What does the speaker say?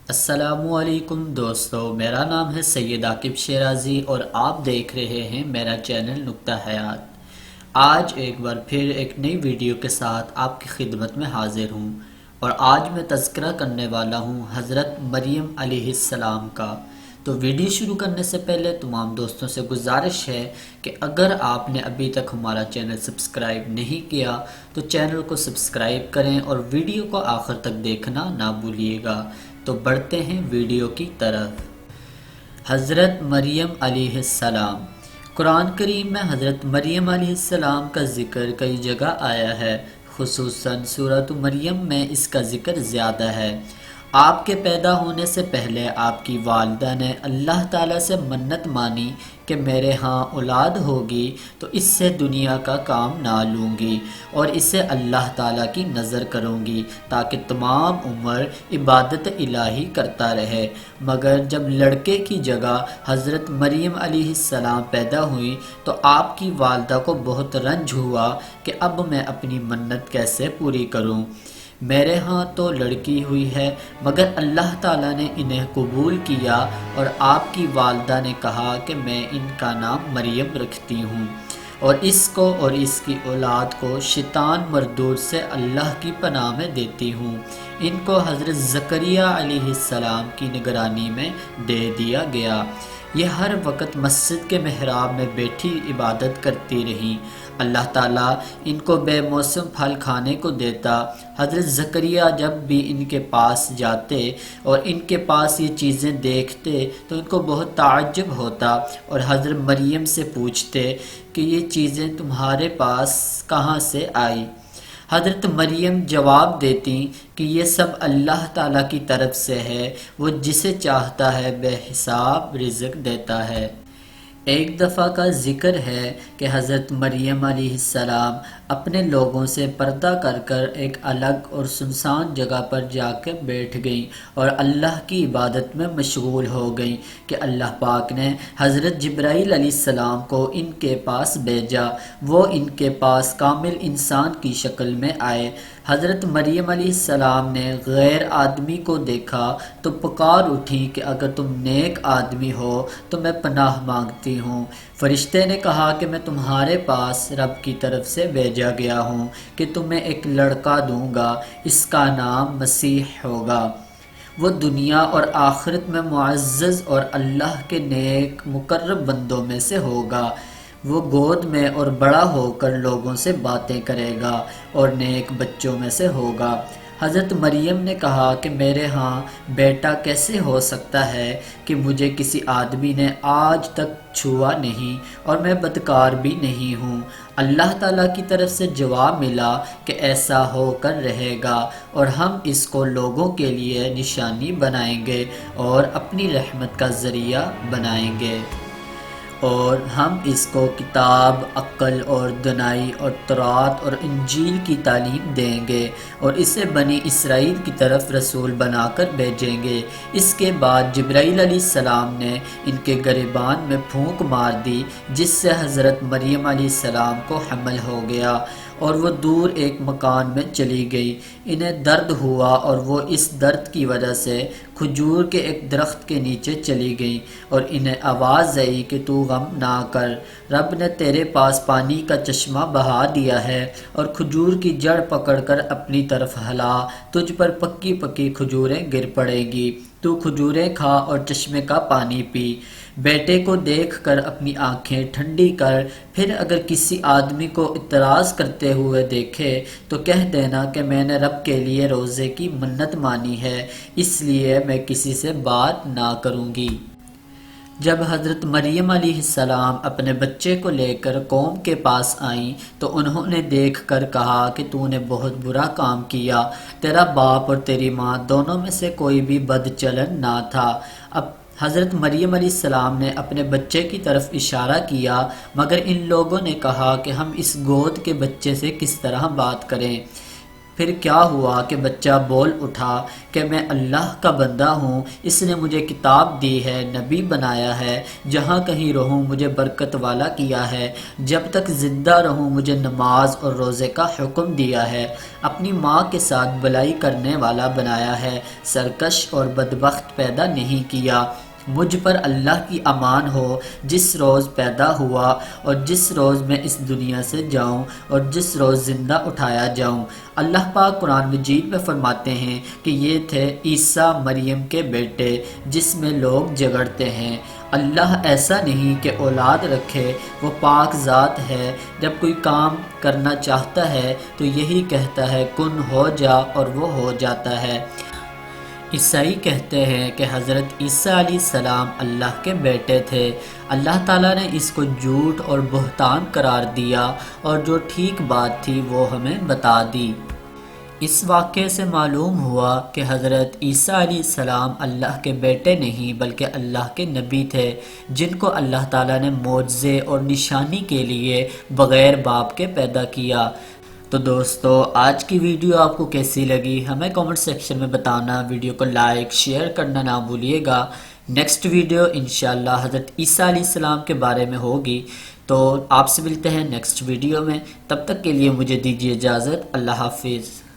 السلام علیکم دوستو، میرا نام ہے سید عاقب شیرازی اور آپ دیکھ رہے ہیں میرا چینل نقطہ حیات۔ آج ایک بار پھر ایک نئی ویڈیو کے ساتھ آپ کی خدمت میں حاضر ہوں اور آج میں تذکرہ کرنے والا ہوں حضرت مریم علیہ السلام کا۔ تو ویڈیو شروع کرنے سے پہلے تمام دوستوں سے گزارش ہے کہ اگر آپ نے ابھی تک ہمارا چینل سبسکرائب نہیں کیا تو چینل کو سبسکرائب کریں اور ویڈیو کو آخر تک دیکھنا نہ بھولیے گا۔ تو بڑھتے ہیں ویڈیو کی طرف۔ حضرت مریم علیہ السلام۔ قرآن کریم میں حضرت مریم علیہ السلام کا ذکر کئی جگہ آیا ہے، خصوصاً سورۃ مریم میں اس کا ذکر زیادہ ہے۔ آپ کے پیدا ہونے سے پہلے آپ کی والدہ نے اللہ تعالیٰ سے منت مانی کہ میرے ہاں اولاد ہوگی تو اس سے دنیا کا کام نہ لوں گی اور اسے اللہ تعالیٰ کی نظر کروں گی تاکہ تمام عمر عبادت الہی کرتا رہے۔ مگر جب لڑکے کی جگہ حضرت مریم علیہ السلام پیدا ہوئی تو آپ کی والدہ کو بہت رنج ہوا کہ اب میں اپنی منت کیسے پوری کروں۔ میرے ہاں تو لڑکی ہوئی ہے، مگر اللہ تعالیٰ نے انہیں قبول کیا اور آپ کی والدہ نے کہا کہ میں ان کا نام مریم رکھتی ہوں اور اس کو اور اس کی اولاد کو شیطان مردود سے اللہ کی پناہ میں دیتی ہوں۔ ان کو حضرت زکریا علیہ السلام کی نگرانی میں دے دیا گیا۔ یہ ہر وقت مسجد کے محراب میں بیٹھی عبادت کرتی رہیں۔ اللہ تعالیٰ ان کو بے موسم پھل کھانے کو دیتا۔ حضرت زکریا جب بھی ان کے پاس جاتے اور ان کے پاس یہ چیزیں دیکھتے تو ان کو بہت تعجب ہوتا اور حضرت مریم سے پوچھتے کہ یہ چیزیں تمہارے پاس کہاں سے آئی؟ حضرت مریم جواب دیتی کہ یہ سب اللہ تعالیٰ کی طرف سے ہے، وہ جسے چاہتا ہے بے حساب رزق دیتا ہے۔ ایک دفعہ کا ذکر ہے کہ حضرت مریم علیہ السلام اپنے لوگوں سے پردہ کر کر ایک الگ اور سنسان جگہ پر جا کے بیٹھ گئیں اور اللہ کی عبادت میں مشغول ہو گئیں کہ اللہ پاک نے حضرت جبرائیل علیہ السلام کو ان کے پاس بھیجا۔ وہ ان کے پاس کامل انسان کی شکل میں آئے۔ حضرت مریم علیہ السلام نے غیر آدمی کو دیکھا تو پکار اٹھی کہ اگر تم نیک آدمی ہو تو میں پناہ مانگتی ہوں۔ فرشتے نے کہا کہ میں تمہارے پاس رب کی طرف سے بھیجا گیا ہوں کہ تمہیں ایک لڑکا دوں گا، اس کا نام مسیح ہوگا۔ وہ دنیا اور آخرت میں معزز اور اللہ کے نیک مقرب بندوں میں سے ہوگا۔ وہ گود میں اور بڑا ہو کر لوگوں سے باتیں کرے گا اور نیک بچوں میں سے ہوگا۔ حضرت مریم نے کہا کہ میرے ہاں بیٹا کیسے ہو سکتا ہے کہ مجھے کسی آدمی نے آج تک چھوا نہیں اور میں بدکار بھی نہیں ہوں۔ اللہ تعالیٰ کی طرف سے جواب ملا کہ ایسا ہو کر رہے گا اور ہم اس کو لوگوں کے لیے نشانی بنائیں گے اور اپنی رحمت کا ذریعہ بنائیں گے، اور ہم اس کو کتاب، عقل اور دانائی اور تورات اور انجیل کی تعلیم دیں گے اور اسے بنی اسرائیل کی طرف رسول بنا کر بھیجیں گے۔ اس کے بعد جبرائیل علیہ السلام نے ان کے گریبان میں پھونک مار دی جس سے حضرت مریم علیہ السلام کو حمل ہو گیا اور وہ دور ایک مکان میں چلی گئی۔ انہیں درد ہوا اور وہ اس درد کی وجہ سے کھجور کے ایک درخت کے نیچے چلی گئیں اور انہیں آواز آئی کہ تو غم نہ کر، رب نے تیرے پاس پانی کا چشمہ بہا دیا ہے اور کھجور کی جڑ پکڑ کر اپنی طرف ہلا، تجھ پر پکی پکی کھجوریں گر پڑے گی، تو کھجوریں کھا اور چشمے کا پانی پی۔ بیٹے کو دیکھ کر اپنی آنکھیں ٹھنڈی کر، پھر اگر کسی آدمی کو اعتراض کرتے ہوئے دیکھے تو کہہ دینا کہ میں نے رب کے لیے روزے کی منت مانی ہے، اس لیے میں کسی سے بات نہ کروں گی۔ جب حضرت مریم علیہ السلام اپنے بچے کو لے کر قوم کے پاس آئیں تو انہوں نے دیکھ کر کہا کہ تو نے بہت برا کام کیا، تیرا باپ اور تیری ماں دونوں میں سے کوئی بھی بد چلن نہ تھا۔ اب حضرت مریم علیہ السلام نے اپنے بچے کی طرف اشارہ کیا، مگر ان لوگوں نے کہا کہ ہم اس گود کے بچے سے کس طرح بات کریں۔ پھر کیا ہوا کہ بچہ بول اٹھا کہ میں اللہ کا بندہ ہوں، اس نے مجھے کتاب دی ہے، نبی بنایا ہے، جہاں کہیں رہوں مجھے برکت والا کیا ہے، جب تک زندہ رہوں مجھے نماز اور روزے کا حکم دیا ہے، اپنی ماں کے ساتھ بلائی کرنے والا بنایا ہے، سرکش اور بدبخت پیدا نہیں کیا۔ مجھ پر اللہ کی امان ہو جس روز پیدا ہوا اور جس روز میں اس دنیا سے جاؤں اور جس روز زندہ اٹھایا جاؤں۔ اللہ پاک قرآن مجید میں فرماتے ہیں کہ یہ تھے عیسیٰ مریم کے بیٹے جس میں لوگ جھگڑتے ہیں۔ اللہ ایسا نہیں کہ اولاد رکھے، وہ پاک ذات ہے، جب کوئی کام کرنا چاہتا ہے تو یہی کہتا ہے کن ہو جا اور وہ ہو جاتا ہے۔ عیسائی کہتے ہیں کہ حضرت عیسیٰ علیہ السلام اللہ کے بیٹے تھے۔ اللہ تعالیٰ نے اس کو جھوٹ اور بہتان قرار دیا اور جو ٹھیک بات تھی وہ ہمیں بتا دی۔ اس واقعے سے معلوم ہوا کہ حضرت عیسیٰ علیہ السلام اللہ کے بیٹے نہیں بلکہ اللہ کے نبی تھے، جن کو اللہ تعالیٰ نے معجزے اور نشانی کے لیے بغیر باپ کے پیدا کیا۔ تو دوستو آج کی ویڈیو آپ کو کیسی لگی ہمیں کامنٹ سیکشن میں بتانا، ویڈیو کو لائک شیئر کرنا نہ بھولیے گا۔ نیکسٹ ویڈیو انشاءاللہ حضرت عیسیٰ علیہ السلام کے بارے میں ہوگی، تو آپ سے ملتے ہیں نیکسٹ ویڈیو میں، تب تک کے لیے مجھے دیجیے اجازت، اللہ حافظ۔